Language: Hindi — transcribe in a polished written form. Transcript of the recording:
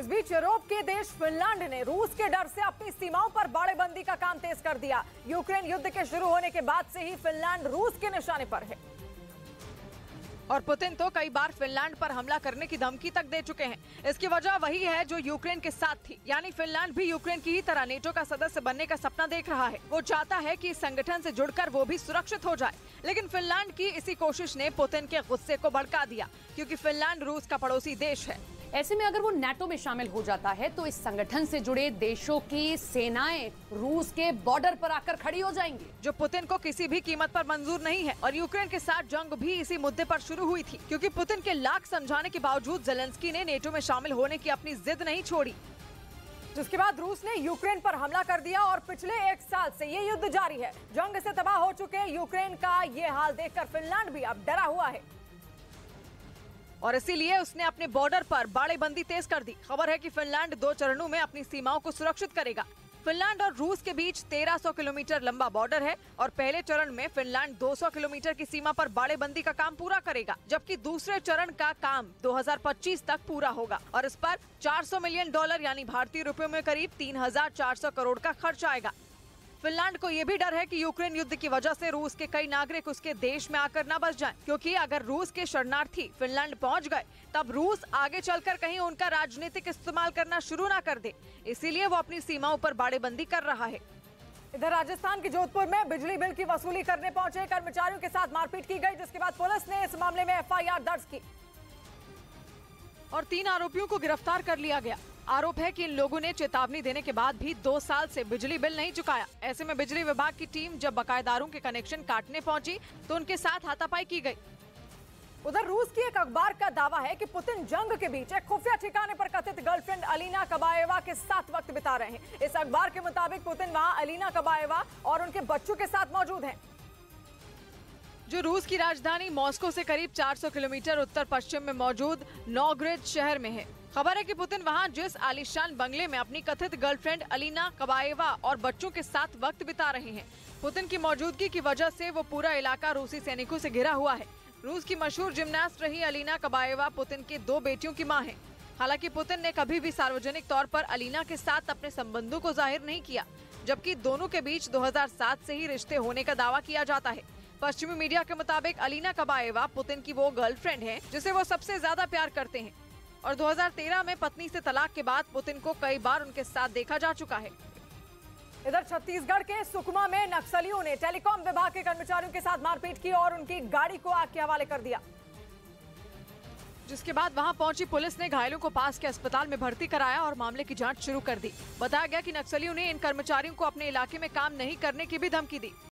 इस बीच यूरोप के देश फिनलैंड ने रूस के डर से अपनी सीमाओं पर बाड़ेबंदी का काम तेज कर दिया। यूक्रेन युद्ध के शुरू होने के बाद से ही फिनलैंड रूस के निशाने पर है और पुतिन तो कई बार फिनलैंड पर हमला करने की धमकी तक दे चुके हैं। इसकी वजह वही है जो यूक्रेन के साथ थी, यानी फिनलैंड भी यूक्रेन की ही तरह नेटो का सदस्य बनने का सपना देख रहा है। वो चाहता है कि इस संगठन से जुड़कर वो भी सुरक्षित हो जाए, लेकिन फिनलैंड की इसी कोशिश ने पुतिन के गुस्से को भड़का दिया, क्योंकि फिनलैंड रूस का पड़ोसी देश है। ऐसे में अगर वो नाटो में शामिल हो जाता है तो इस संगठन से जुड़े देशों की सेनाएं रूस के बॉर्डर पर आकर खड़ी हो जाएंगी, जो पुतिन को किसी भी कीमत पर मंजूर नहीं है। और यूक्रेन के साथ जंग भी इसी मुद्दे पर शुरू हुई थी, क्योंकि पुतिन के लाख समझाने के बावजूद ज़ेलेंस्की ने नेटो में शामिल होने की अपनी जिद नहीं छोड़ी, जिसके बाद रूस ने यूक्रेन पर हमला कर दिया और पिछले 1 साल से ये युद्ध जारी है। जंग से तबाह हो चुके यूक्रेन का ये हाल देखकर फिनलैंड भी अब डरा हुआ है और इसीलिए उसने अपने बॉर्डर पर बाड़ेबंदी तेज कर दी। खबर है कि फिनलैंड 2 चरणों में अपनी सीमाओं को सुरक्षित करेगा। फिनलैंड और रूस के बीच 1300 किलोमीटर लंबा बॉर्डर है और पहले चरण में फिनलैंड 200 किलोमीटर की सीमा पर बाड़ेबंदी का काम पूरा करेगा, जबकि दूसरे चरण का काम 2025 तक पूरा होगा और इस पर $400 मिलियन यानी भारतीय रुपयों में करीब 3400 करोड़ का खर्च आएगा। फिनलैंड को ये भी डर है कि यूक्रेन युद्ध की वजह से रूस के कई नागरिक उसके देश में आकर न बस जाएं, क्योंकि अगर रूस के शरणार्थी फिनलैंड पहुंच गए तब रूस आगे चलकर कहीं उनका राजनीतिक इस्तेमाल करना शुरू न कर दे। इसीलिए वो अपनी सीमाओं पर बाड़ेबंदी कर रहा है। इधर राजस्थान के जोधपुर में बिजली बिल की वसूली करने पहुंचे कर्मचारियों के साथ मारपीट की गई, जिसके बाद पुलिस ने इस मामले में FIR दर्ज की और 3 आरोपियों को गिरफ्तार कर लिया गया। आरोप है कि इन लोगों ने चेतावनी देने के बाद भी 2 साल से बिजली बिल नहीं चुकाया। ऐसे में बिजली विभाग की टीम जब बकायेदारों के कनेक्शन काटने पहुंची तो उनके साथ हाथापाई की गई। उधर रूस की एक अखबार का दावा है कि पुतिन जंग के बीच एक खुफिया ठिकाने पर कथित गर्लफ्रेंड अलीना कबाएवा के साथ वक्त बिता रहे हैं। इस अखबार के मुताबिक पुतिन वहां अलीना कबाएवा और उनके बच्चों के साथ मौजूद हैं, जो रूस की राजधानी मॉस्को से करीब 400 किलोमीटर उत्तर पश्चिम में मौजूद नोवगोरोड शहर में है। खबर है कि पुतिन वहां जिस आलीशान बंगले में अपनी कथित गर्लफ्रेंड अलीना कबाएवा और बच्चों के साथ वक्त बिता रहे हैं। पुतिन की मौजूदगी की वजह से वो पूरा इलाका रूसी सैनिकों से घिरा हुआ है। रूस की मशहूर जिम्नास्ट रही अलीना कबाएवा पुतिन की 2 बेटियों की मां है। हालांकि पुतिन ने कभी भी सार्वजनिक तौर पर अलीना के साथ अपने संबंधों को जाहिर नहीं किया, जबकि दोनों के बीच 2007 से ही रिश्ते होने का दावा किया जाता है। पश्चिमी मीडिया के मुताबिक अलीना कबाएवा पुतिन की वो गर्लफ्रेंड है जिसे वो सबसे ज्यादा प्यार करते हैं और 2013 में पत्नी से तलाक के बाद पुतिन को कई बार उनके साथ देखा जा चुका है। इधर छत्तीसगढ़ के सुकमा में नक्सलियों ने टेलीकॉम विभाग के कर्मचारियों के साथ मारपीट की और उनकी गाड़ी को आग के हवाले कर दिया, जिसके बाद वहां पहुंची पुलिस ने घायलों को पास के अस्पताल में भर्ती कराया और मामले की जांच शुरू कर दी। बताया गया कि नक्सलियों ने इन कर्मचारियों को अपने इलाके में काम नहीं करने की भी धमकी दी।